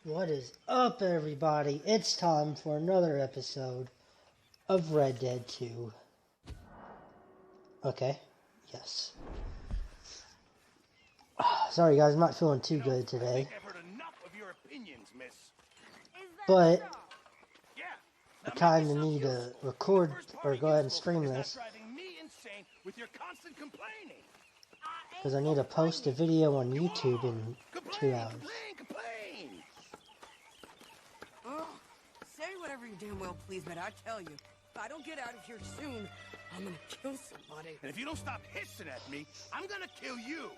What is up, everybody? It's time for another episode of Red Dead 2. Okay, yes. Sorry guys, I'm not feeling too good today. But I kind of need to record or go ahead and stream this. Because I need to post a video on YouTube in 2 hours. Say whatever you damn well please, but I tell you, if I don't get out of here soon, I'm gonna kill somebody. And if you don't stop hissing at me, I'm gonna kill you.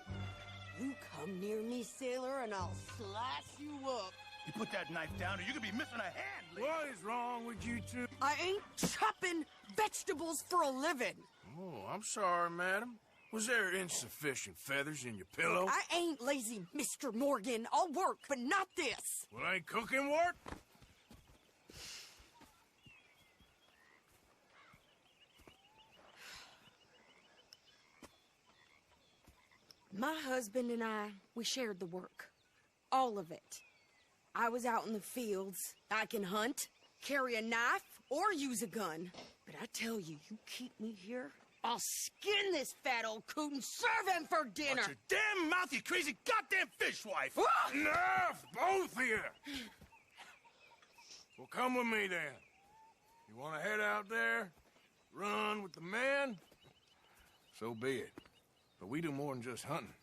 You come near me, sailor, and I'll slice you up. You put that knife down or you're gonna be missing a hand, lady. What is wrong with you two? I ain't chopping vegetables for a living. Oh, I'm sorry, madam. Was there insufficient feathers in your pillow? I ain't lazy, Mr. Morgan. I'll work, but not this. Well, ain't cooking work? My husband and I, we shared the work. All of it. I was out in the fields. I can hunt, carry a knife, or use a gun. But I tell you, you keep me here, I'll skin this fat old coot and serve him for dinner. Watch your damn mouth, you crazy goddamn fishwife. Enough, both of you. Well, come with me then. You want to head out there, run with the men? So be it. But we do more than just hunting.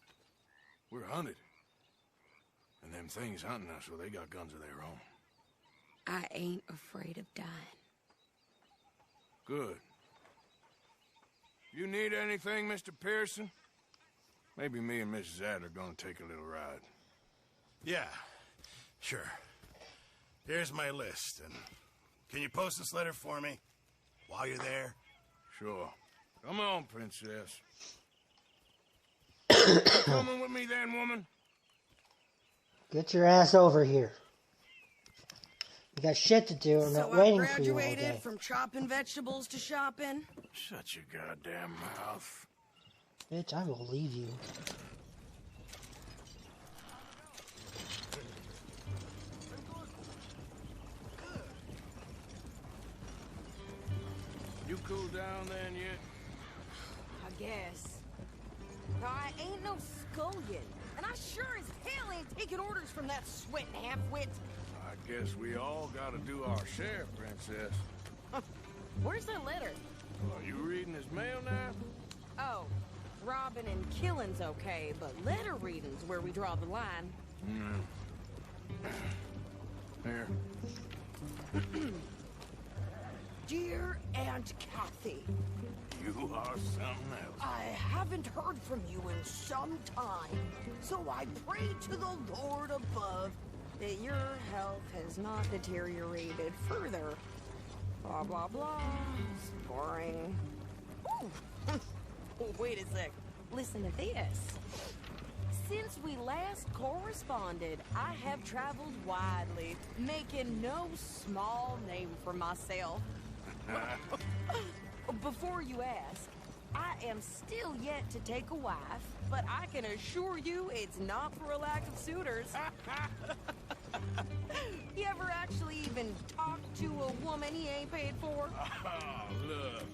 We're hunted. And them things hunting us, well, they got guns of their own. I ain't afraid of dying. Good. You need anything, Mr. Pearson? Maybe me and Mrs. Adler are gonna take a little ride. Yeah, sure. Here's my list, and can you post this letter for me while you're there? Sure. Come on, princess. Coming with me then, woman? Get your ass over here. We got shit to do. I'm not waiting for you all day. So I graduated from chopping vegetables to shopping. Shut your goddamn mouth. Bitch, I will leave you. You cool down then yet? I guess. I ain't no scullion, and I sure as hell ain't taking orders from that sweating half-wit. I guess we all gotta do our share, princess. Where's that letter? Are you reading his mail now? Oh, robbing and killing's okay, but letter reading's where we draw the line. Here. Dear Aunt Kathy, You are something else. I haven't heard from you in some time, so I pray to the Lord above that your health has not deteriorated further. Blah, blah, blah. It's boring. Ooh. Wait a sec. Listen to this. Since we last corresponded, I have traveled widely, making no small name for myself. Before you ask, I am still yet to take a wife, but I can assure you it's not for a lack of suitors. You ever actually even talk to a woman he ain't paid for? Oh, look.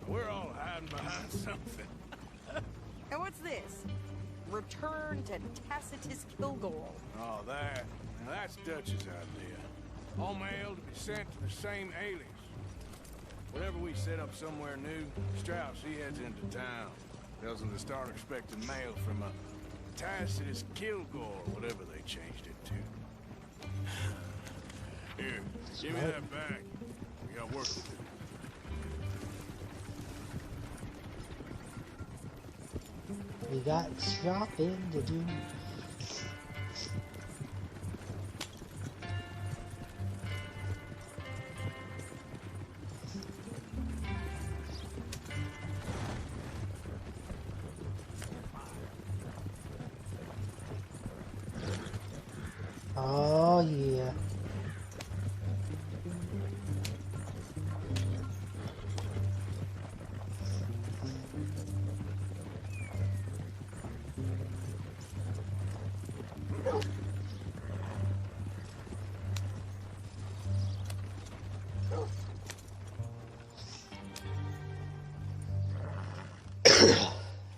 We're all hiding behind something. And what's this? Return to Tacitus Kilgore. Oh, that. Now that's Dutch's idea. All mail to be sent to the same alias. Whenever we set up somewhere new, Strauss, he heads into town. Tells them to start expecting mail from a Tacitus Kilgore, whatever they changed it to. Here, give me that bag. We got work to do. We got shopping to do. Oh yeah.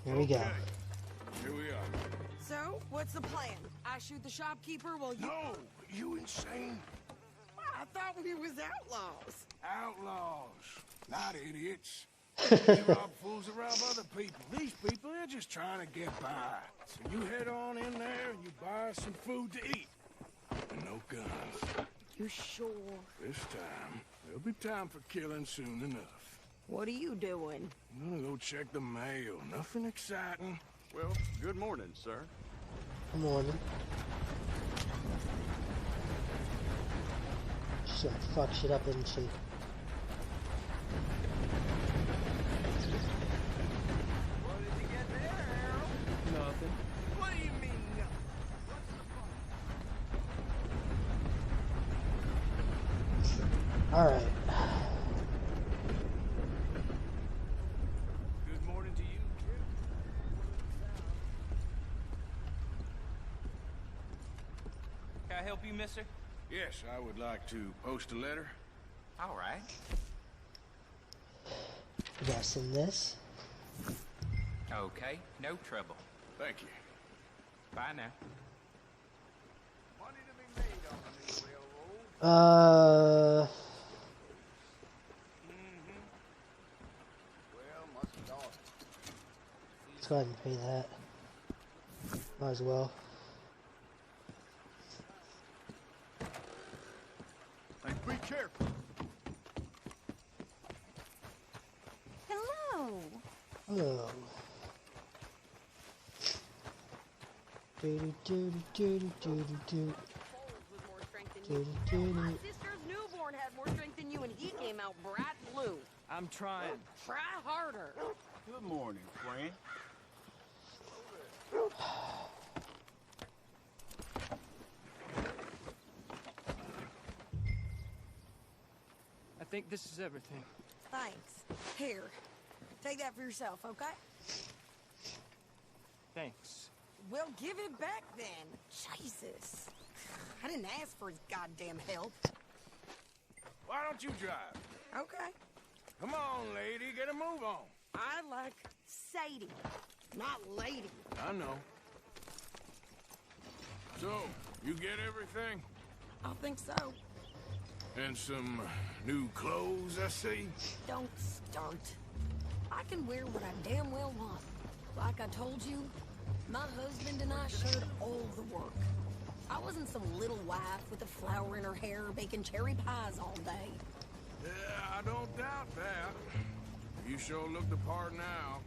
Here we go. Okay. Here we are. So, what's the plan? I shoot the shopkeeper while you... No! You insane? I thought we was outlaws. Outlaws, not idiots. They rob fools that rob other people. These people, they're just trying to get by. So you head on in there and you buy some food to eat. And no guns. You sure? This time, there'll be time for killing soon enough. What are you doing? I'm gonna go check the mail. Nothing exciting. Well, good morning, sir. Good morning. She's gonna fuck shit up, isn't she? What did you get there, Harold? Nothing. What do you mean, no? Alright. Good morning to you, kid. Can I help you, mister? Yes, I would like to post a letter. All right. Guessing this. Okay, no trouble. Thank you. Bye now. Money to be made on the new railroad. Well, must start. Let's go ahead and pay that. Might as well. Hey, be careful. Hello. Hello. Do do do do do do With more strength than you. do do My do. sister's newborn had more strength than you, and he came out bright blue. I'm trying. Try harder. Good morning, friend. I think this is everything. Thanks. Here, take that for yourself, okay? Thanks. Well, give it back then. Jesus. I didn't ask for his goddamn help. Why don't you drive? Okay. Come on, lady, get a move on. I like Sadie, not lady. I know. So, you get everything? I think so. And some new clothes, I see? Don't start. I can wear what I damn well want. Like I told you, my husband and I shared all the work. I wasn't some little wife with a flower in her hair baking cherry pies all day. Yeah, I don't doubt that. You sure look the part now.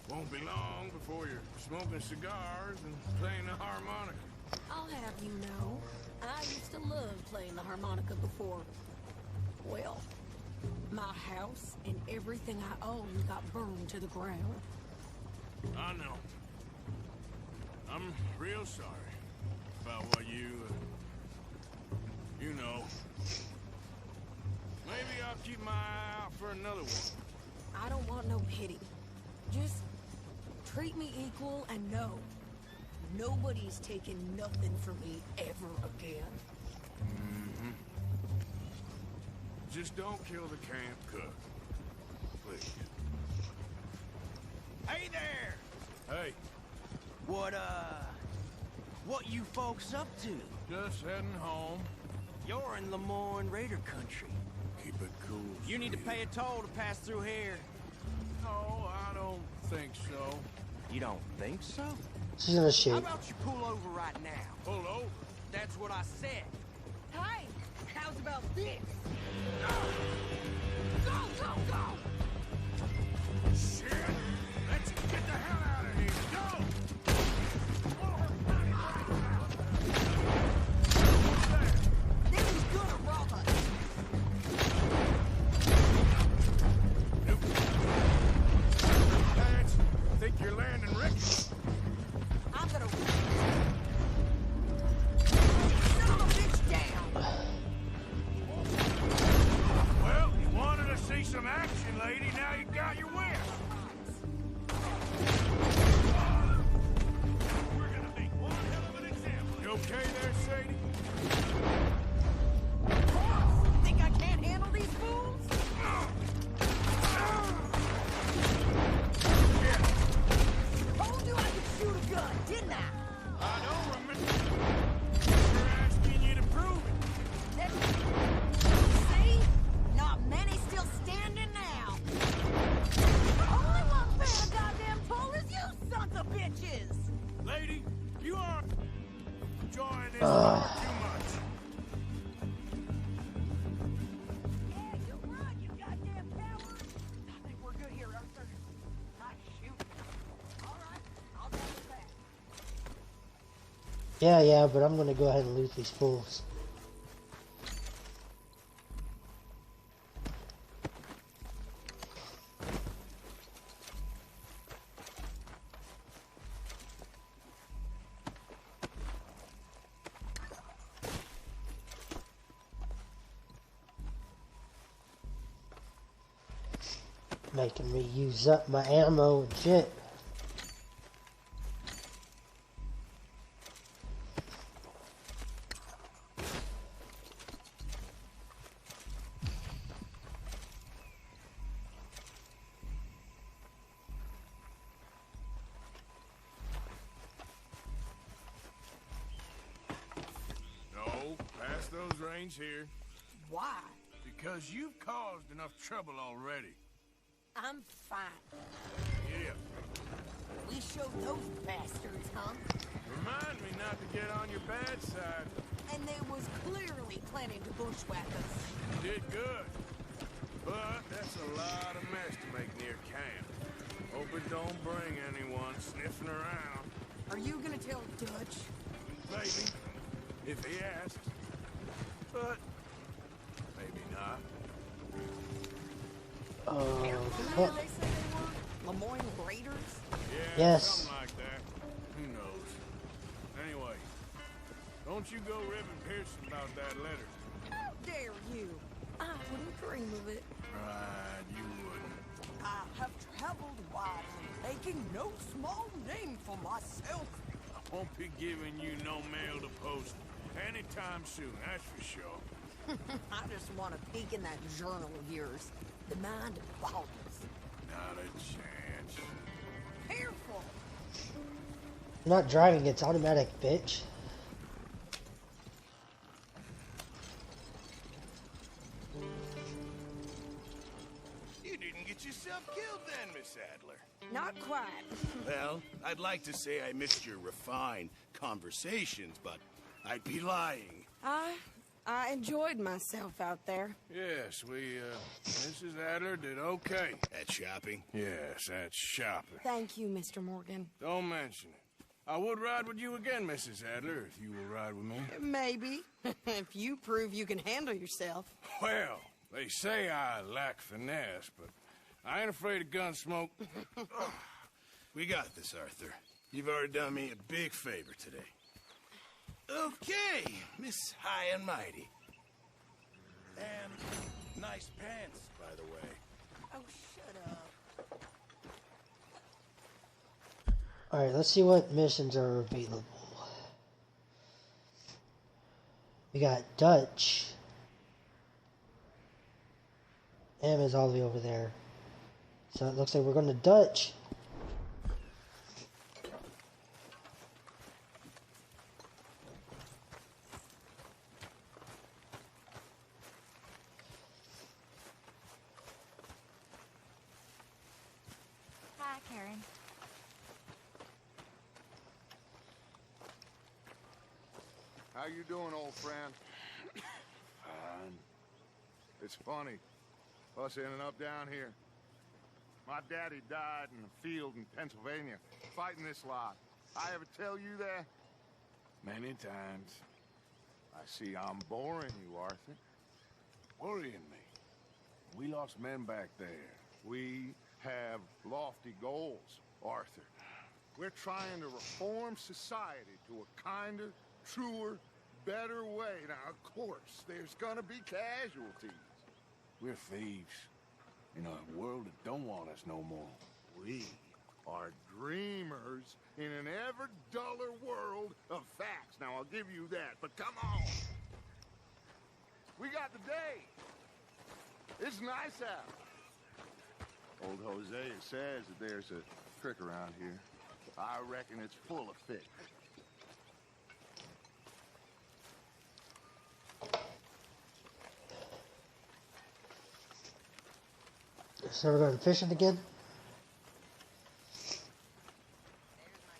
Won't be long before you're smoking cigars and playing the harmonica. I'll have you know, I used to love playing the harmonica before. Well, my house and everything I own got burned to the ground. I know. I'm real sorry about what you know. Maybe I'll keep my eye out for another one. I don't want no pity. Just treat me equal and know nobody's taking nothing from me ever again. Mm-hmm. Just don't kill the camp cook. Please. Hey there! Hey, What you folks up to? just heading home. You're in Lemoyne Raider country. Keep it cool. You need to pay a toll to pass through here. No, I don't think so. You don't think so? She's gonna How shoot. about you pull over right now? Pull over. That's what I said. Hey, how's about this? Go, go, go! Shit! Let's get the hell out of here. Go! Then he's gonna rob us. Lance, I think you're landing Ricky. I'm gonna... Son of a bitch down! Well, you wanted to see some action, lady. Now you got your wish. We're gonna make one hell of an example. You okay there, Sadie? Think I can't handle these fools? bitches! Lady, you are enjoying this far too much. Yeah, you run, you goddamn coward! I think we're good here, Arthur. Not shoot. Alright, I'll go with that. Yeah, but I'm gonna go ahead and loot these fools. Making me use up my ammo and shit. No, pass those reins here. Why? Because you've caused enough trouble already. I'm fine. Yeah. We showed those bastards, huh? Remind me not to get on your bad side. And they was clearly planning to bushwhack us. You did good. But that's a lot of mess to make near camp. Hope it don't bring anyone sniffing around. Are you gonna tell Dutch? Maybe. If he asks. But maybe not. Who did they say they were? Lemoyne Raiders? Yeah, Yes. something like that. Who knows? Anyway, don't you go ribbing Pearson about that letter. How dare you? I wouldn't dream of it. Right, you wouldn't. I have traveled widely, making no small name for myself. I won't be giving you no mail to post anytime soon, that's for sure. I just want to peek in that journal of yours. The mind boggles. Not a chance. Careful! I'm not driving, it's automatic, bitch. You didn't get yourself killed then, Miss Adler. Not quite. Well, I'd like to say I missed your refined conversations, but I'd be lying. I enjoyed myself out there. Yes, Mrs. Adler did okay. At shopping? Yes, that's shopping. Thank you, Mr. Morgan. Don't mention it. I would ride with you again, Mrs. Adler, if you will ride with me. Maybe. If you prove you can handle yourself. Well, they say I lack finesse, but I ain't afraid of gun smoke. We got this, Arthur. You've already done me a big favor today. Okay, Miss High and Mighty. And nice pants, by the way. Oh, shut up. Alright, let's see what missions are available. We got Dutch. M is all the way over there. So it looks like we're going to Dutch. Hi, Karen. How you doing, old friend? Fine. It's funny, us ending up down here. My daddy died in a field in Pennsylvania, fighting this lot. I ever tell you that? Many times. I see I'm boring you, Arthur. Worrying me. We lost men back there. We have lofty goals, Arthur. We're trying to reform society to a kinder, truer, better way. Now, of course, there's gonna be casualties. We're thieves. In a world that don't want us no more. We are dreamers in an ever duller world of facts. Now, I'll give you that, but come on. We got the day. It's nice out. Old Hosea says that there's a trick around here. I reckon it's full of fish. So we're going fishing again? There's my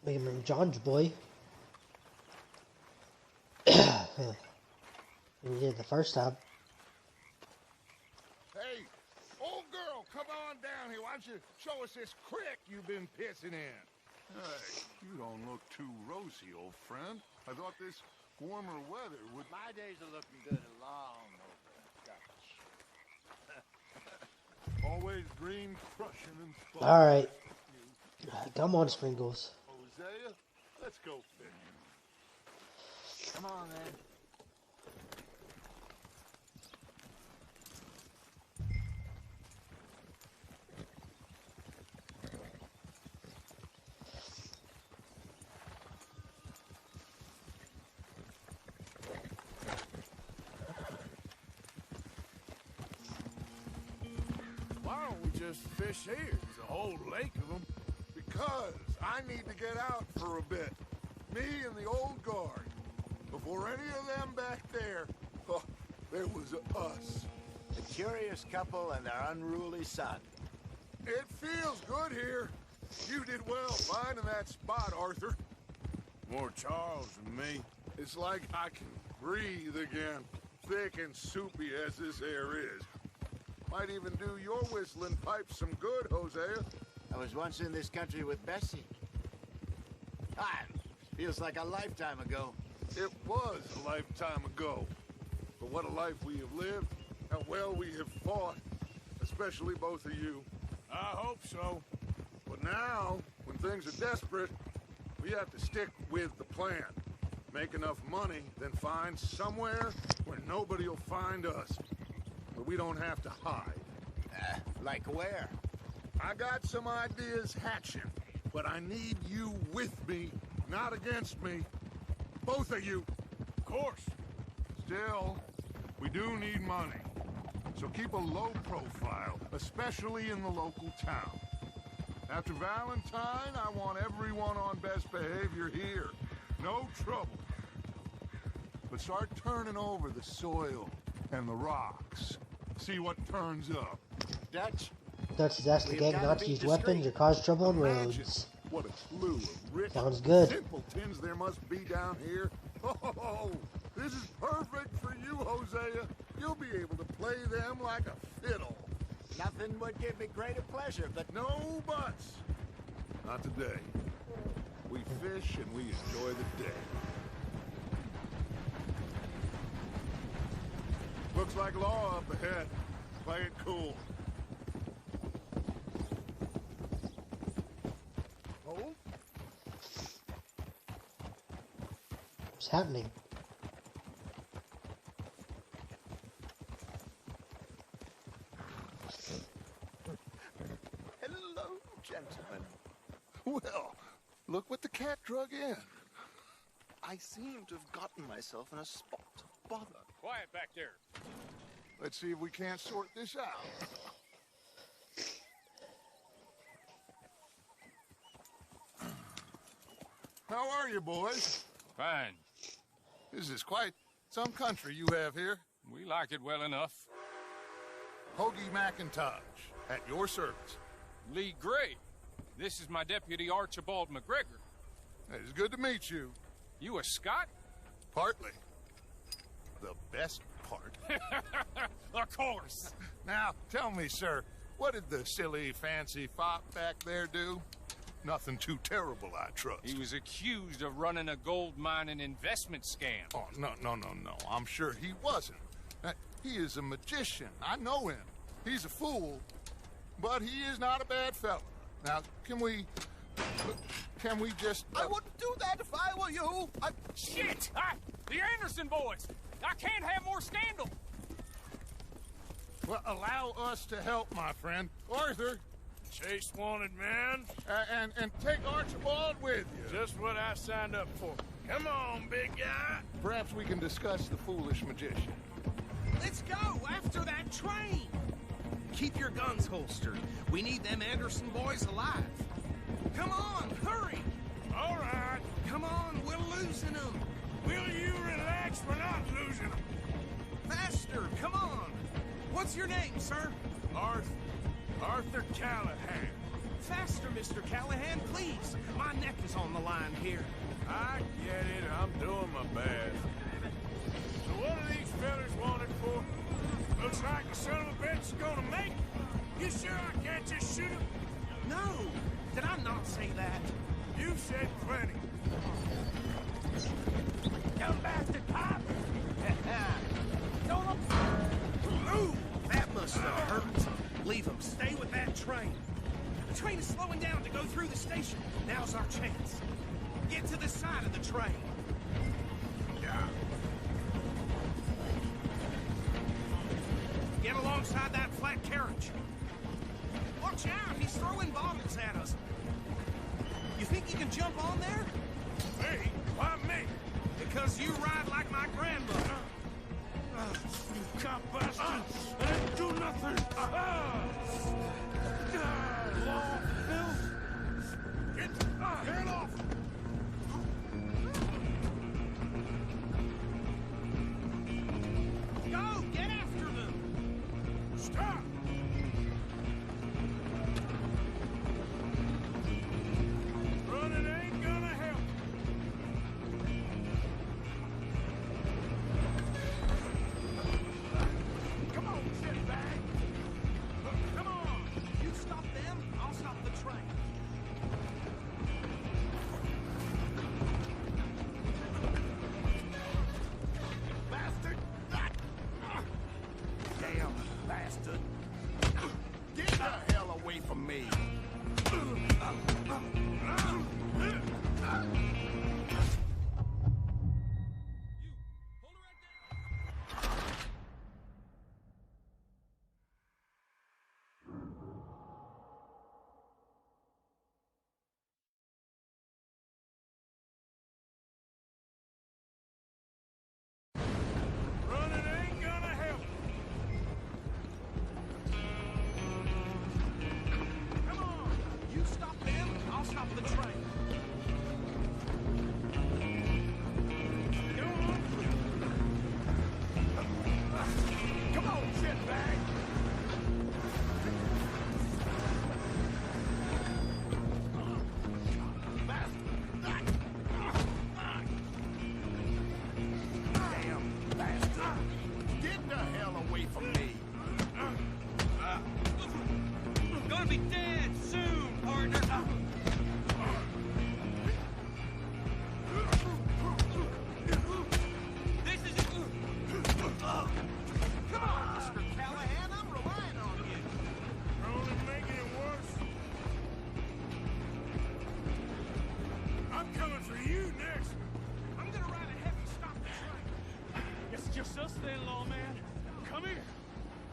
Make him John's boy. We did the first time. Hey, old girl, come on down here. Why don't you show us this creek you've been pissing in? Hey, you don't look too rosy, old friend. I thought this warmer weather would... My days are looking good and long over. Always green, crushing, and spun. All right. Come on, Sprinkles. Hosea, let's go fish. Come on, then. Why don't we just fish here? There's a whole lake of them. Because I need to get out for a bit. Me and the old guard. Before any of them back there, oh, there was us. A curious couple and their unruly son. It feels good here. You did well finding that spot, Arthur. More Charles than me. It's like I can breathe again. Thick and soupy as this air is. Might even do your whistling pipes some good, Hosea. I was once in this country with Bessie. Ah, feels like a lifetime ago. It was a lifetime ago. But what a life we have lived. How well we have fought. Especially both of you. I hope so. But now, when things are desperate, we have to stick with the plan. Make enough money, then find somewhere where nobody will find us. Where we don't have to hide. Like where? I got some ideas hatching, but I need you with me, not against me. Both of you. Of course. Still, we do need money. So keep a low profile, especially in the local town. After Valentine, I want everyone on best behavior here. No trouble. But start turning over the soil and the rocks. See what turns up. Dutch? Dutch is asking the gang not to use weapons or cause trouble on Imagine roads. what a slew of rich Sounds good. simpletons there must be down here. Oh, this is perfect for you, Hosea. You'll be able to play them like a fiddle. Nothing would give me greater pleasure, but No buts. Not today. We fish and we enjoy the day. Looks like law up ahead. Play it cool. Hold. What's happening? hello, gentlemen. Well, look what the cat drug in. I seem to have gotten myself in a spot of bother. Quiet back there. Let's see if we can't sort this out. How are you, boys? Fine. This is quite some country you have here. We like it well enough. Hoagie McIntosh, at your service. Lee Gray. This is my deputy Archibald McGregor. It's good to meet you. You a Scot? Partly. The best part. Of course. Now, tell me, sir, what did the silly, fancy fop back there do? Nothing too terrible, I trust. He was accused of running a gold mining investment scam. Oh, no. I'm sure he wasn't. He is a magician. I know him. He's a fool, but he is not a bad fellow. Now, can we just... I wouldn't do that if I were you. Shit! The Anderson boys! I can't have more scandal! Well, allow us to help, my friend. Arthur, Chase wanted man. and take Archibald with you. Just what I signed up for. Come on, big guy. Perhaps we can discuss the foolish magician. Let's go after that train. Keep your guns holstered. We need them Anderson boys alive. Come on, hurry. All right. Come on, we're losing them. Will you relax? We're not losing them. Faster, come on. What's your name, sir? Arthur Callahan. Faster, Mr. Callahan, please. My neck is on the line here. I get it. I'm doing my best. So what are these fellas wanted for? Looks like the son of a bitch is gonna make it. You sure I can't just shoot him? No! Did I not say that? You said plenty. Come back to top! Ooh, that must have hurt. Leave him. Stay with that train. The train is slowing down to go through the station. Now's our chance. Get to the side of the train. Yeah. Get alongside that flat carriage. Watch out, he's throwing bottles at us. You think you can jump on there? Hey, why me? Because you ride like my grandmother. You cop bastard! I didn't do nothing! Long Bill! Get off! Go, get after them! Stop! Running ain't gonna help. Come on, shitbag! Come on! You stop them, I'll stop the train. Bastard! Damn bastard. Get the hell away from me! Running ain't gonna help. Come on! You stop them, I'll stop the train. Come on, shitbag! Damn bastard. Get the hell away from me! Gonna be dead soon, partner. This is Come on, Mr. Callahan, I'm relying on you. You're only making it worse. I'm coming for you next. I'm gonna ride a heavy stop the train. It's just us then, lawman. Come here.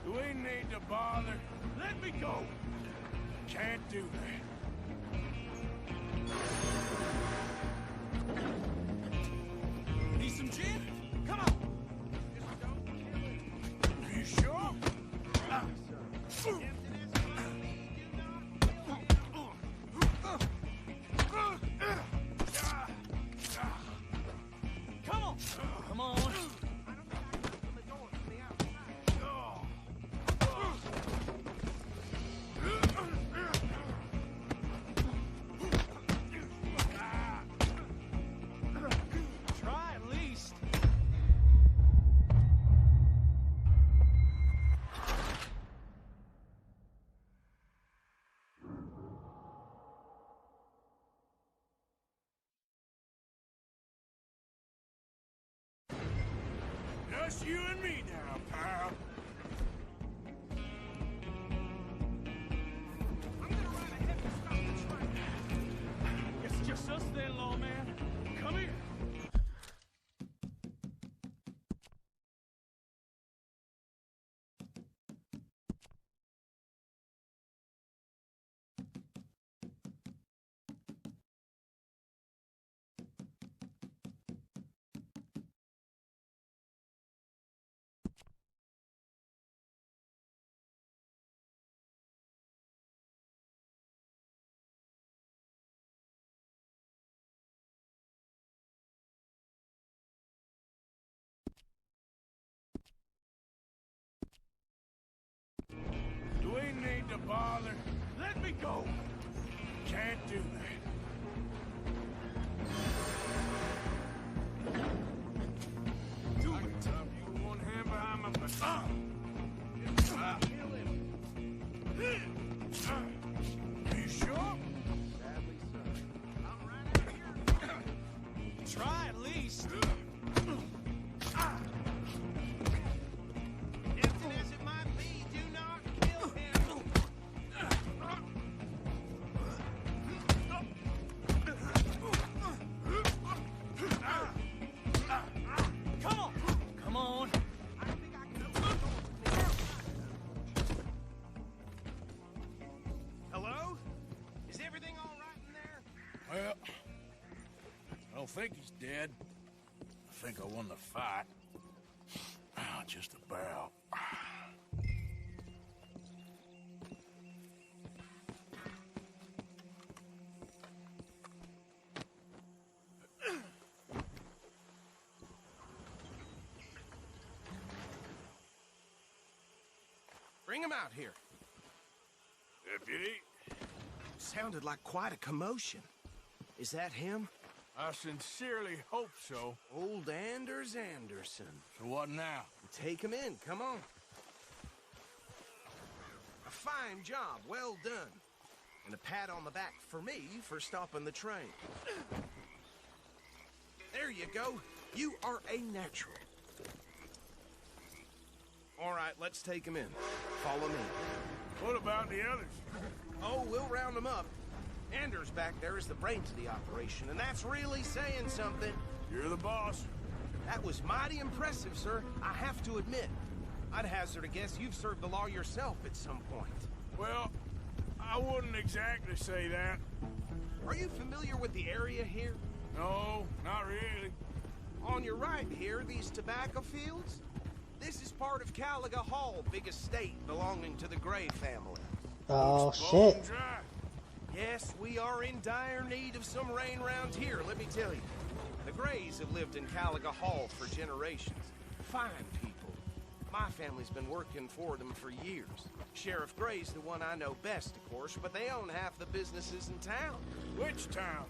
Do we need to bother? Let me go. Can't do that. Need some gin? Come on. You sure? Come on. Come on. Try at least. Just you and me now, pal. I'm gonna ride a heavy stop the train. It's just us then, lawman. Come here. Do we need to bother? Let me go. can't do that. Do it, Tom. You one hand behind my back. You sure? Sadly, sir. I'm right out here. Try at least. Tempting as it might be, do not kill him. Come on. Come on. I think I can. Hello? Is everything all right in there? Well, I don't think he's dead. I think I won the fight. Just about. Bring him out here. Deputy, Sounded like quite a commotion. Is that him? I sincerely hope so. Old Anders Anderson. So what now? Take him in, come on. A fine job, well done. And a pat on the back for me for stopping the train. There you go. You are a natural. All right, let's take him in. Follow me. What about the others? Oh, we'll round them up. Anders back there is the brains of the operation, and that's really saying something. You're the boss. That was mighty impressive, sir. I have to admit. I'd hazard a guess you've served the law yourself at some point. Well, I wouldn't exactly say that. Are you familiar with the area here? No, not really. On your right here, these tobacco fields? This is part of Caliga Hall, big estate belonging to the Gray family. Oh, Looks shit. bone dry. Yes, we are in dire need of some rain round here, let me tell you. The Grays have lived in Caliga Hall for generations. Fine people. My family's been working for them for years. Sheriff Gray's the one I know best, of course, but they own half the businesses in town. Which town?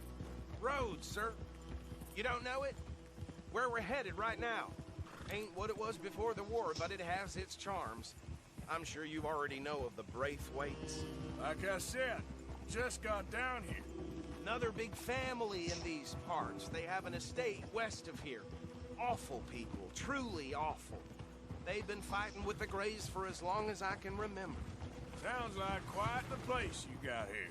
Rhodes, sir. You don't know it? Where we're headed right now. Ain't what it was before the war, but it has its charms. I'm sure you already know of the Braithwaites. Like I said, just got down here. Another big family in these parts. They have an estate west of here. Awful people, truly awful. They've been fighting with the Grays for as long as I can remember. Sounds like quite the place you got here.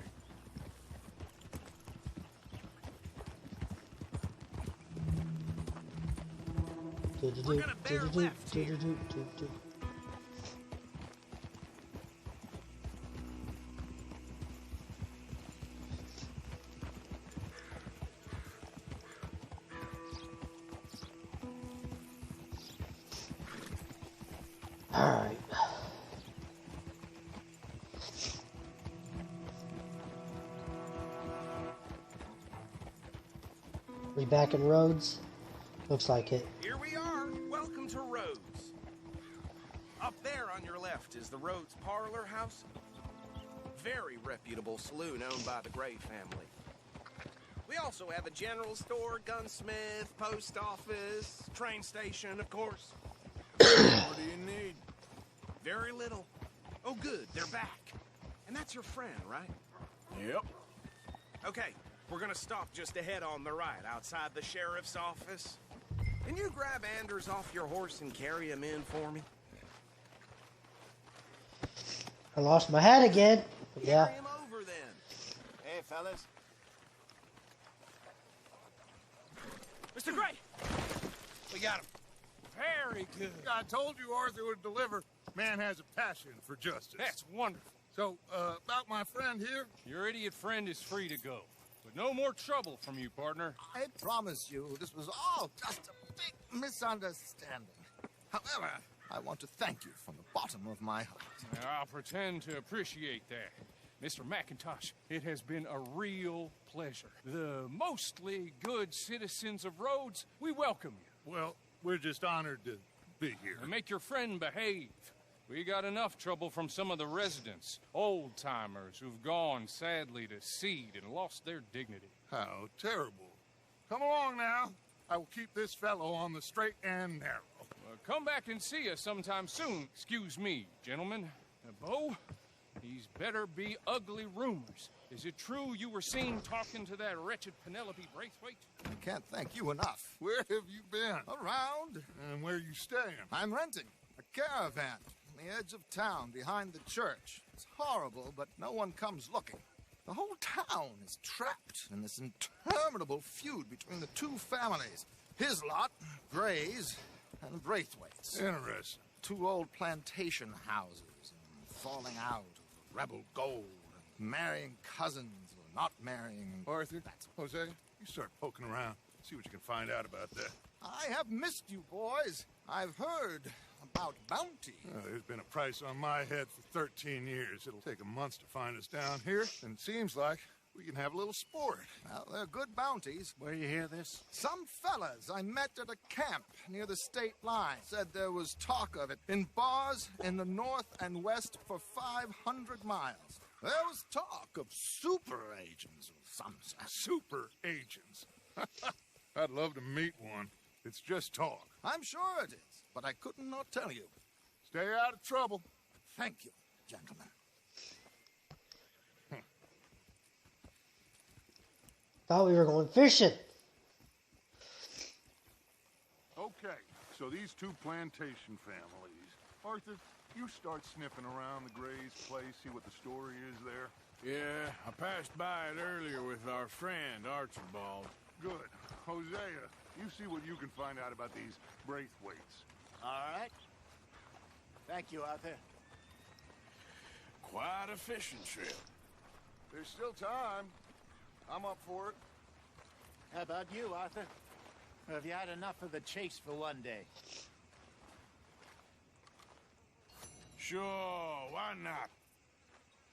We're gonna bear left here. Alright. We back in Rhodes? Looks like it. Here we are. Welcome to Rhodes. Up there on your left is the Rhodes Parlor House. Very reputable saloon owned by the Gray family. We also have a general store, gunsmith, post office, train station, of course. What do you need? Very little. Oh, good. They're back. And that's your friend, right? Yep. Okay. We're gonna stop just ahead on the right, outside the sheriff's office. Can you grab Anders off your horse and carry him in for me? I lost my hat again. Yeah. Carry him over then. Hey, fellas. Mr. Gray! We got him. Very good. I told you Arthur would deliver. Man has a passion for justice. That's wonderful. So, about my friend here, Your idiot friend is free to go. But no more trouble from you, partner. I promise you this was all just a big misunderstanding. However, I want to thank you from the bottom of my heart. I'll pretend to appreciate that. Mr. McIntosh, it has been a real pleasure. The mostly good citizens of Rhodes, we welcome you. Well, we're just honored to be here. And make your friend behave. We got enough trouble from some of the residents, old-timers who've gone, sadly, to seed and lost their dignity. How terrible. Come along now. I will keep this fellow on the straight and narrow. Come back and see us sometime soon. Excuse me, gentlemen. Bo, these better be ugly rumors. Is it true you were seen talking to that wretched Penelope Braithwaite? I can't thank you enough. Where have you been? Around. And where are you staying? I'm renting a caravan on the edge of town behind the church. It's horrible, but no one comes looking. The whole town is trapped in this interminable feud between the two families. His lot, Gray's, and Braithwaite's. Interesting. Two old plantation houses, and falling out of rebel gold, and marrying cousins or not marrying. Arthur, Jose, you start poking around. See what you can find out about that. I have missed you, boys. I've heard about bounty. There's been a price on my head for 13 years. It'll take a month to find us down here, and it seems like we can have a little sport. Well, they're good bounties. Where you hear this? Some fellas I met at a camp near the state line said there was talk of it in bars in the north and west for 500 miles. There was talk of super agents of some sort. Super agents. I'd love to meet one. It's just talk. I'm sure it is, but I could not tell you. Stay out of trouble. Thank you, gentlemen. Thought we were going fishing. Okay, so these two plantation families. Arthur, you start sniffing around the Gray's place, see what the story is there. Yeah, I passed by it earlier with our friend, Archibald. Good. Hosea, you see what you can find out about these Braithwaites. All right. Thank you, Arthur. Quite a fishing trip. There's still time. I'm up for it. How about you, Arthur? Or have you had enough of the chase for one day? Sure, why not?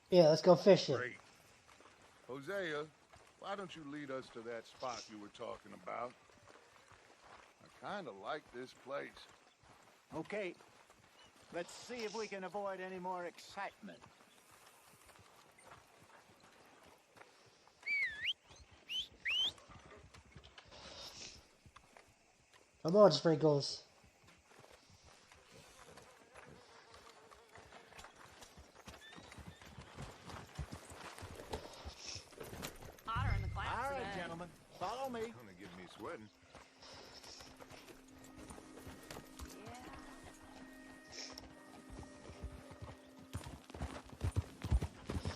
Yeah, let's go fishing. Great. Hosea, why don't you lead us to that spot you were talking about? I kind of like this place. Okay. Let's see if we can avoid any more excitement. Come on, Sprinkles. Hotter in the class All right, today. gentlemen. Follow me. Gonna get me sweating.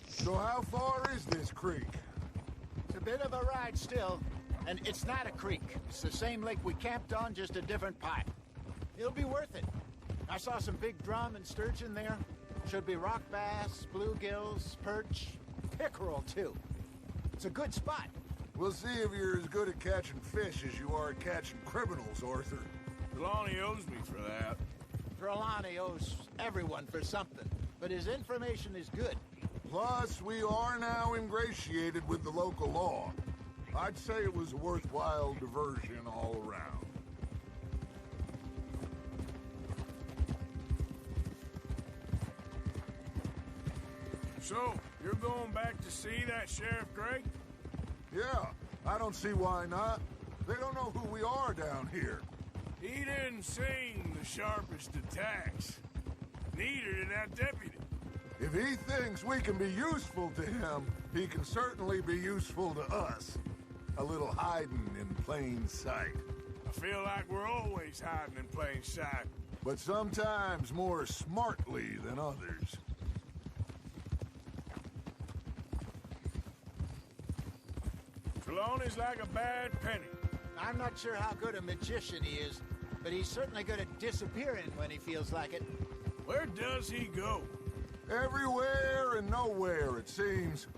So how far is this creek? It's a bit of a ride still, and it's not a creek. It's the same lake we camped on, just a different part. It'll be worth it. I saw some big drum and sturgeon there. Should be rock bass, bluegills, perch, pickerel too. It's a good spot. We'll see if you're as good at catching fish as you are at catching criminals, Arthur. Trelawney owes me for that. Trelawney owes everyone for something, but his information is good. Plus, we are now ingratiated with the local law. I'd say it was a worthwhile diversion all around. So, you're going back to see that Sheriff Gray? Yeah, I don't see why not. They don't know who we are down here. He didn't seem the sharpest attacks. Neither did that deputy. If he thinks we can be useful to him, he can certainly be useful to us. A little hiding in plain sight. I feel like we're always hiding in plain sight. But sometimes more smartly than others. Trelawney's like a bad penny. I'm not sure how good a magician he is, but he's certainly good at disappearing when he feels like it. Where does he go? Everywhere and nowhere, it seems.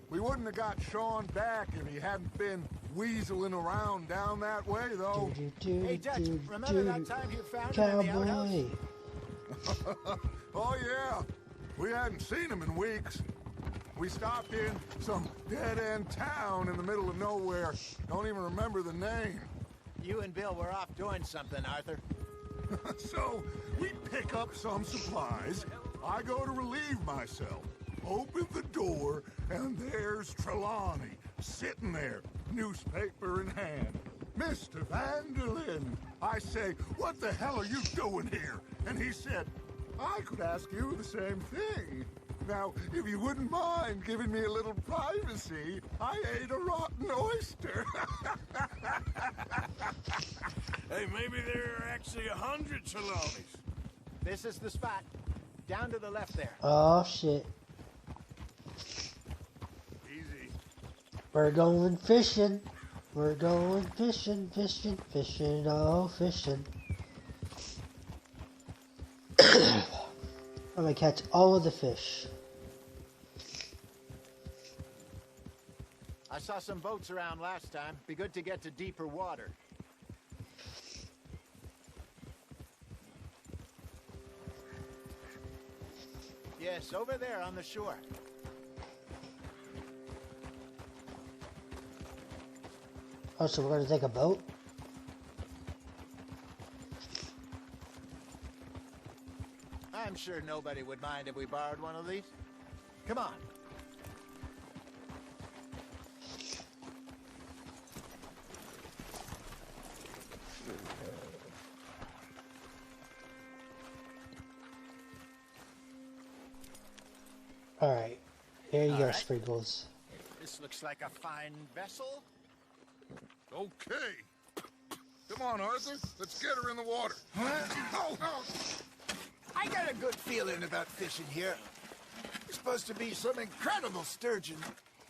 We wouldn't have got Sean back if he hadn't been weaseling around down that way, though. Hey, Dutch, remember that time you found him in the outhouse? Oh, yeah. We hadn't seen him in weeks. We stopped in some dead-end town in the middle of nowhere. Don't even remember the name. You and Bill were off doing something, Arthur. So, we pick up some supplies. I go to relieve myself. Open the door, and there's Trelawney, sitting there, newspaper in hand. Mr. Vanderlyn. I say, what the hell are you doing here? And he said, I could ask you the same thing. Now, if you wouldn't mind giving me a little privacy, I ate a rotten oyster. Hey, maybe there are actually 100 Trelawneys. This is the spot. Down to the left there. Oh, shit. Easy. We're going fishing. We're going fishing, fishing, fishing, oh, fishing. I'm gonna catch all of the fish. I saw some boats around last time. Be good to get to deeper water. Yes, over there on the shore. Oh, so we're gonna take a boat? I'm sure nobody would mind if we borrowed one of these. Come on. Alright. Here you go, right. Sprinkles. This looks like a fine vessel. Okay. Come on, Arthur. Let's get her in the water. Oh, oh. I got a good feeling about fishing here. It's supposed to be some incredible sturgeon.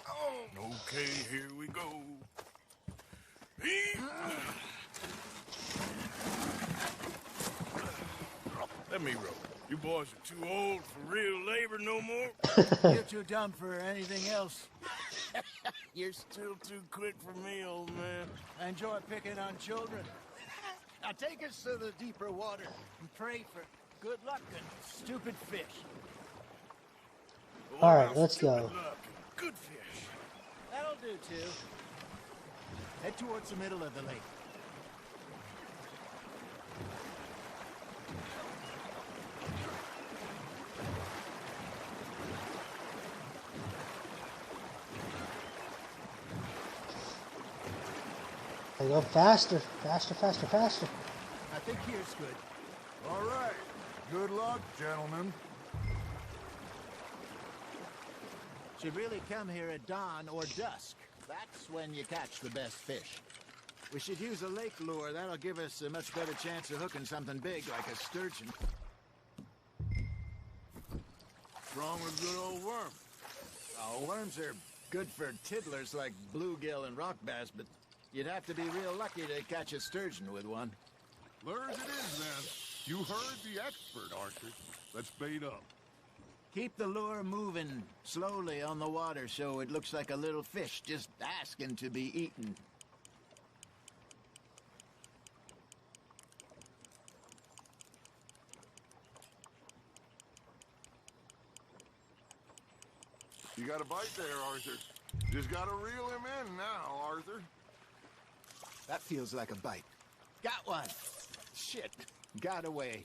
Oh. Okay, here we go. Let me row. You boys are too old for real labor no more. You're too dumb for anything else. You're still too quick for me, old man. I enjoy picking on children. Now take us to the deeper water and pray for good luck and stupid fish. Alright, let's go. Good luck and good fish. That'll do, too. Head towards the middle of the lake. I go faster, faster, faster, faster. I think here's good. All right. Good luck, gentlemen. Should really come here at dawn or dusk. That's when you catch the best fish. We should use a lake lure. That'll give us a much better chance of hooking something big like a sturgeon. What's wrong with good old worm? Oh, worms are good for tiddlers like bluegill and rock bass, but you'd have to be real lucky to catch a sturgeon with one. Lures it is, then. You heard the expert, Arthur. Let's bait up. Keep the lure moving slowly on the water so it looks like a little fish just asking to be eaten. You got a bite there, Arthur. Just gotta reel him in now, Arthur. That feels like a bite. Got one. Shit. Got away.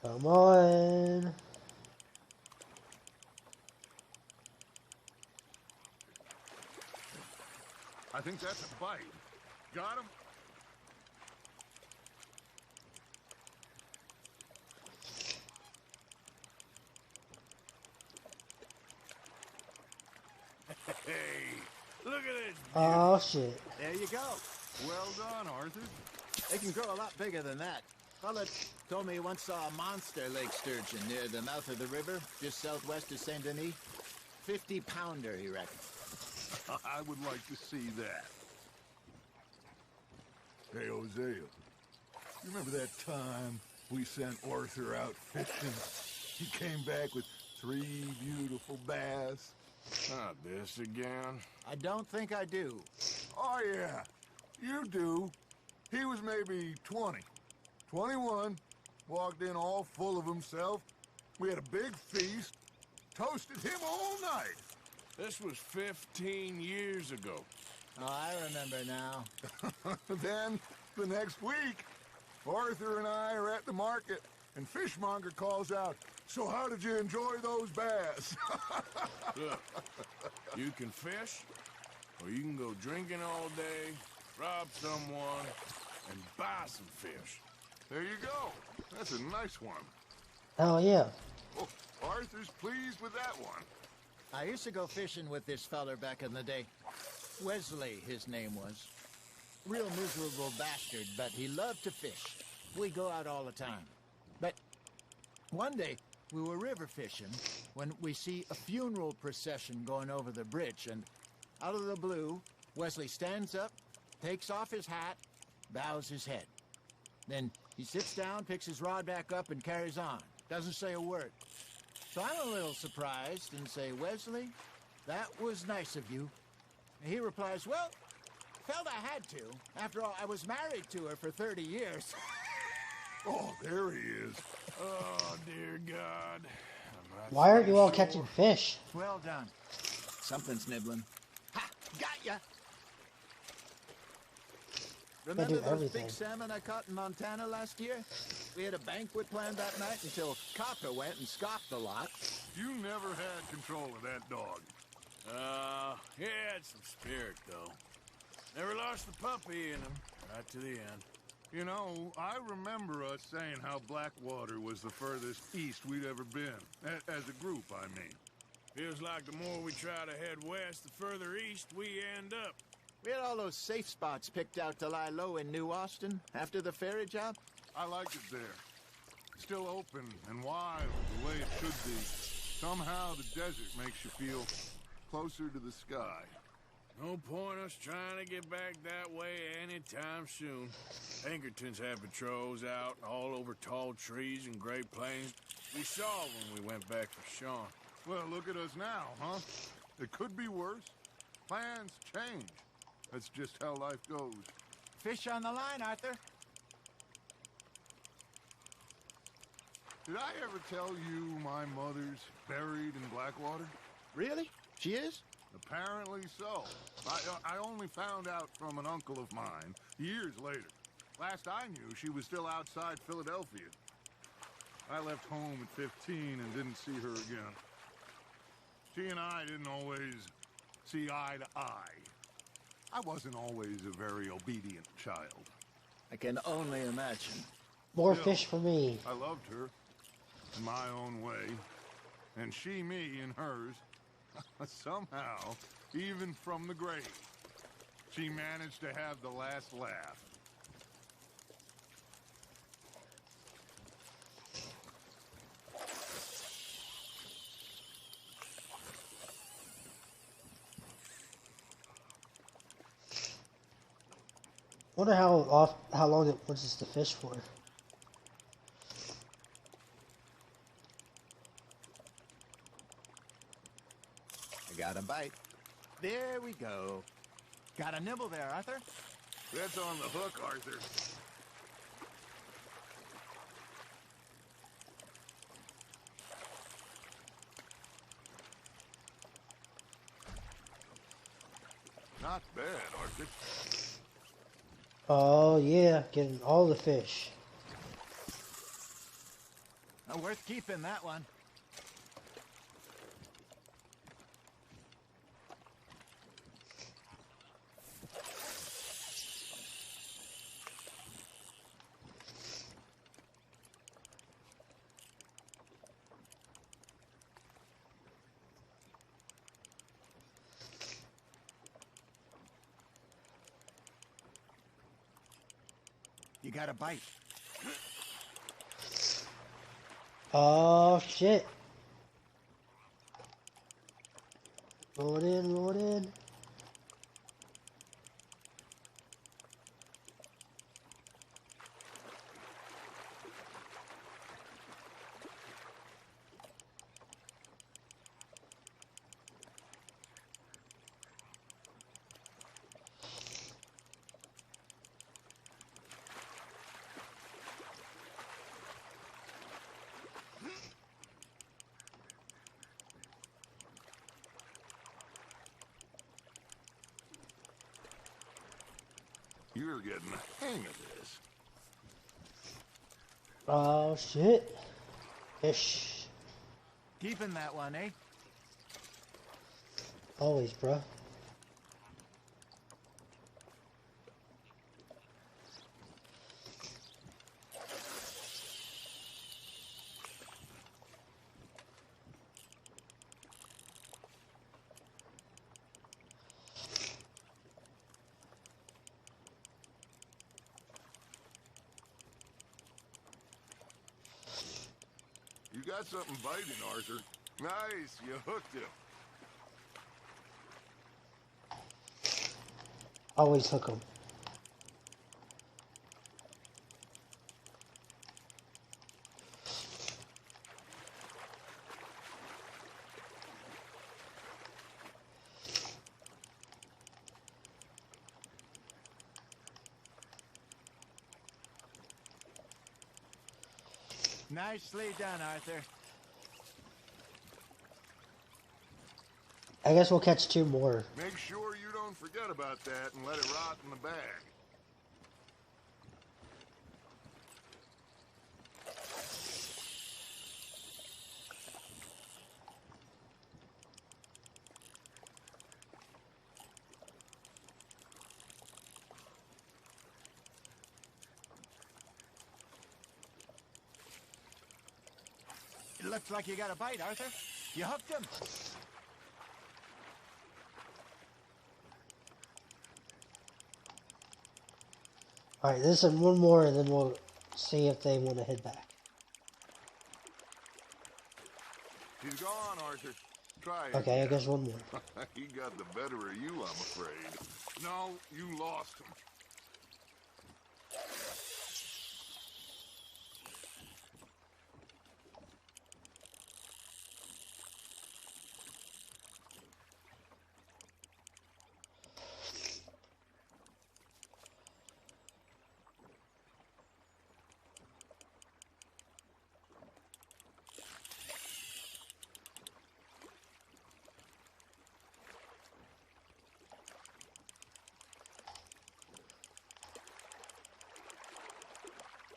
Come on. I think that's a bite. Got him? Hey, look at this. Oh, shit. There you go. Well done, Arthur. They can grow a lot bigger than that. Fella told me he once saw a monster lake sturgeon near the mouth of the river, just southwest of Saint Denis. 50-pounder, he reckons. I would like to see that. Hey, Hosea. You remember that time we sent Arthur out fishing? He came back with 3 beautiful bass. Not this again. I don't think I do. Oh, yeah. You do. He was maybe 20, 21, Walked in all full of himself. We had a big feast. Toasted him all night. This was 15 years ago. Oh, I remember now. Then, the next week, Arthur and I are at the market, and Fishmonger calls out, "So how did you enjoy those bass?" Look, you can fish, or you can go drinking all day, rob someone, and buy some fish. There you go. That's a nice one. Oh, yeah. Oh, Arthur's pleased with that one. I used to go fishing with this feller back in the day. Wesley, his name was. Real miserable bastard, but he loved to fish. We go out all the time. But one day, we were river fishing when we see a funeral procession going over the bridge, and out of the blue, Wesley stands up, takes off his hat, bows his head. Then he sits down, picks his rod back up, and carries on. Doesn't say a word. So I'm a little surprised and say, "Wesley, that was nice of you." And he replies, "Well, felt I had to. After all, I was married to her for 30 years. Oh, there he is. Oh, dear God. Why aren't you all catching fish? Well done. Something's nibbling. Ha! Got ya! Remember do those everything. big salmon I caught in Montana last year? We had a banquet planned that night until Copper went and scoffed the lot. You never had control of that dog. He had some spirit, though. Never lost the puppy in him, right to the end. You know, I remember us saying how Blackwater was the furthest east we'd ever been. As a group, I mean. Feels like the more we try to head west, the further east we end up. We had all those safe spots picked out to lie low in New Austin after the ferry job. I like it there. Still open and wild the way it should be. Somehow the desert makes you feel closer to the sky. No point us trying to get back that way anytime soon. Pinkertons had patrols out all over tall trees and Great Plains. We saw when we went back for Sean. Well, look at us now, huh? It could be worse. Plans change. That's just how life goes. Fish on the line, Arthur. Did I ever tell you my mother's buried in Blackwater? Really? She is? Apparently so. I only found out from an uncle of mine years later. Last I knew, she was still outside Philadelphia. I left home at 15 and didn't see her again. She and I didn't always see eye to eye. I wasn't always a very obedient child. I can only imagine. More Still, fish for me. I loved her in my own way, and she me in hers. Somehow, even from the grave, she managed to have the last laugh. Wonder how long it wants us to fish for. I got a bite. There we go. Got a nibble there, Arthur? That's on the hook, Arthur. Not bad, Arthur. Oh yeah, getting all the fish. Worth keeping, that one. You got a bite. Oh shit. Roll it in, roll it in. You're getting the hang of this. Oh shit. Fish. Keeping that one, eh? Always, bro. You got something biting, Arthur. Nice, you hooked him. Always hook 'em. Nicely done, Arthur. I guess we'll catch 2 more. Make sure you don't forget about that and let it rot in the bag. It looks like you got a bite, Arthur. You hooked him. Alright, this is one more and then we'll see if they want to head back. He's gone, Arthur. Try it. Okay, I guess one more. He got the better of you, I'm afraid. No, you lost him.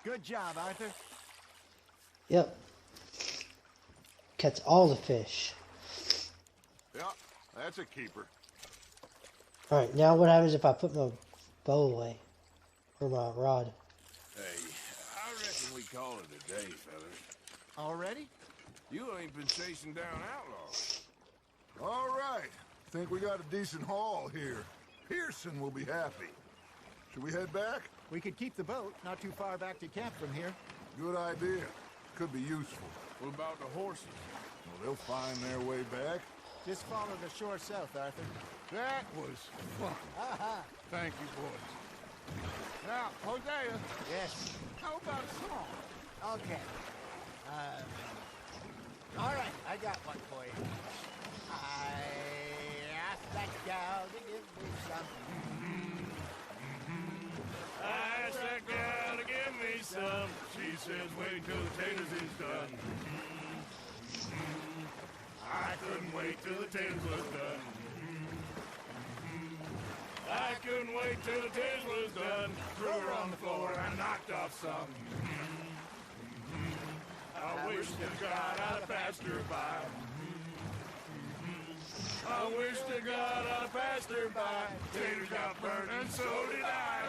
Good job, Arthur. Yep. Catch all the fish. Yeah, that's a keeper. Alright, now what happens if I put my bow away? Or my rod? Hey, I reckon we call it a day, fellas. Already? You ain't been chasing down outlaws. All right. Think we got a decent haul here. Pearson will be happy. Should we head back? We could keep the boat not too far back to camp from here. Good idea. Could be useful. What about the horses? Well, they'll find their way back. Just follow the shore south, Arthur. That was fun. Thank you, boys. Now, Hosea, Yes. how about a song? Okay. All right, I got one for you. I asked that gal to give me some. I asked that gal to give me some. She says, wait till the taters is done. I couldn't wait till the taters was done. I couldn't wait till the taters was done. Threw her on the floor and knocked off some. I wish to God I'd have passed her by. I wish to God I'd have passed her by. Taters got burned and so did I.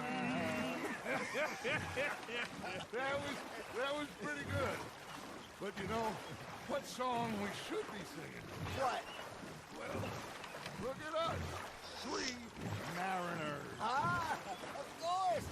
That was pretty good. But you know, what song we should be singing? What? Well, look at us. 3 mariners. Ah, of course.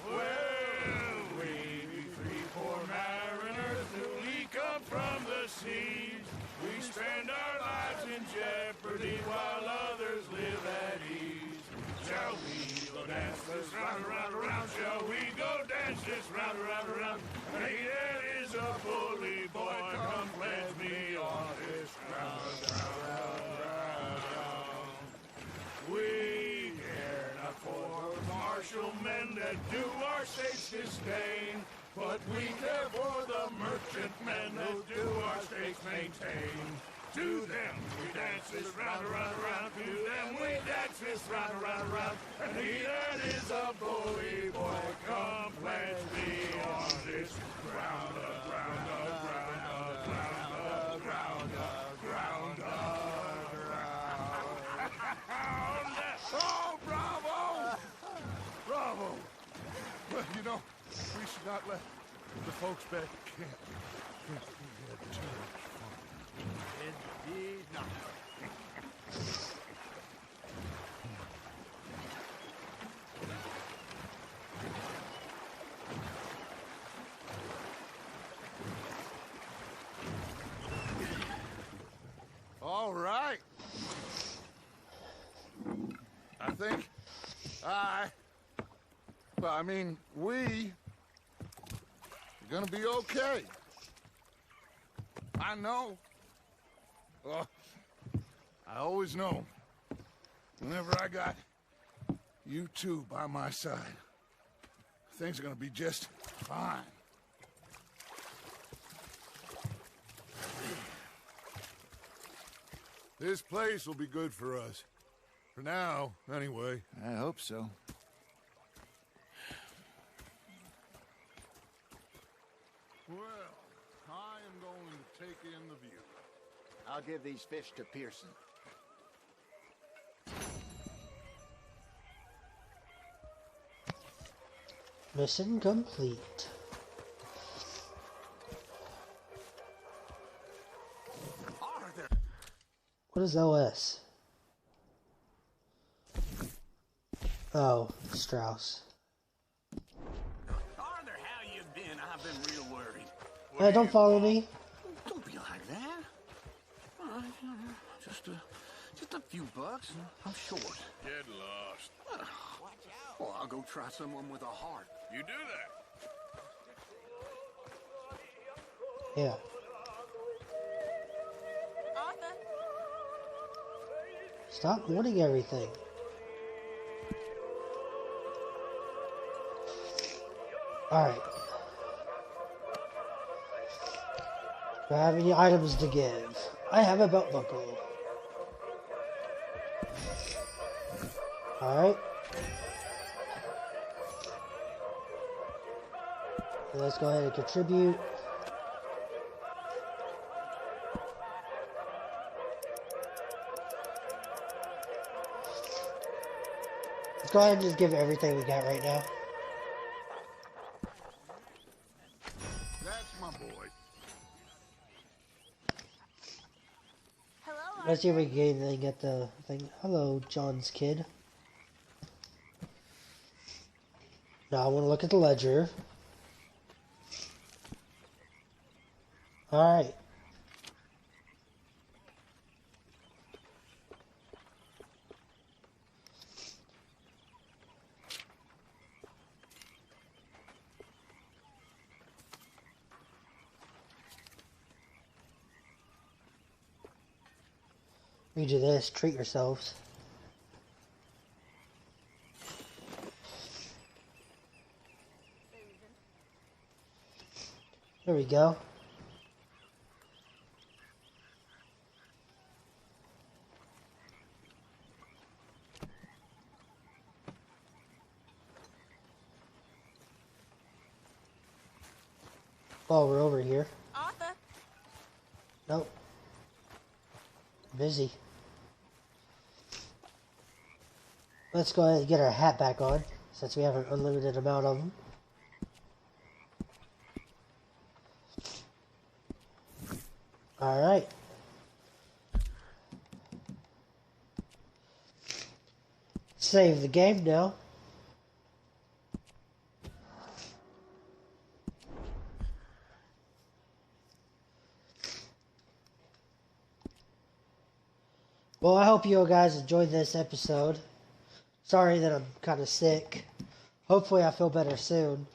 Well, we be 3 poor mariners newly come from the seas. We spend our lives in jeopardy while others live at ease. Shall we go dance this round, around, around? Shall we go dance this round, around, around? Hey, that is a bully boy. Come pledge me on this round, round, round, round. We care not for martial men that do our states disdain, but we care for the merchant men that do our states maintain. To them we dance this round, around, around. To them we dance this round, around, around. And he that is a bully know, we should not let the folks back at camp think we had too much fun. Indeed not. All right. I think we are gonna be okay. I know. Well, I always know. Whenever I got you two by my side, things are gonna be just fine. This place will be good for us. For now, anyway. I hope so. Well, I am going to take in the view. I'll give these fish to Pearson. Mission complete. What is OS? Oh, Strauss. Arthur, how you been? I've been real worried. Hey, don't follow me. Don't be like that. Just a few bucks. I'm short. Get lost. Well, I'll go try someone with a heart. You do that. Yeah. Arthur. Stop wanting everything. Alright. Do I have any items to give? I have a belt buckle. Alright. Let's go ahead and contribute. Let's go ahead and just give everything we got right now. That's my boy. Hello, Let's see if we can get anything at the thing. Hello, John's kid. Now I want to look at the ledger. Alright. We do this, treat yourselves. There we go. Oh, we're over here. Arthur. Nope. Busy. Let's go ahead and get our hat back on, since we have an unlimited amount of them. Alright. Save the game now. Well, I hope you guys enjoyed this episode. Sorry that I'm kind of sick. Hopefully I feel better soon.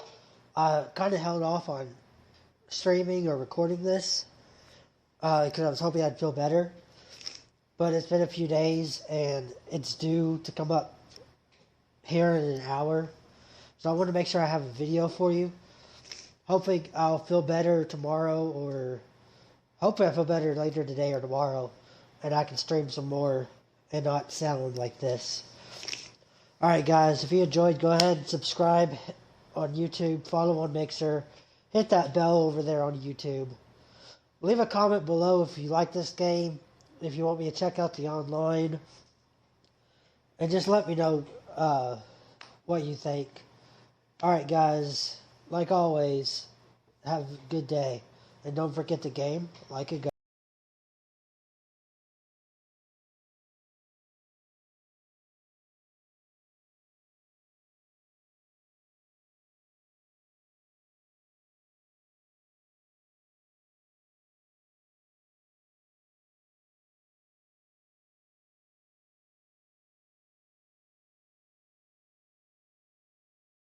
I kind of held off on streaming or recording this because I was hoping I'd feel better. But it's been a few days and it's due to come up here in an hour. So I want to make sure I have a video for you. Hopefully I'll feel better tomorrow, or hopefully I feel better later today or tomorrow, and I can stream some more and not sound like this. Alright guys, if you enjoyed, go ahead and subscribe on YouTube, follow on Mixer, hit that bell over there on YouTube. Leave a comment below if you like this game, if you want me to check out the online, and just let me know what you think. Alright, guys. Like always, have a good day. And don't forget to game like a god.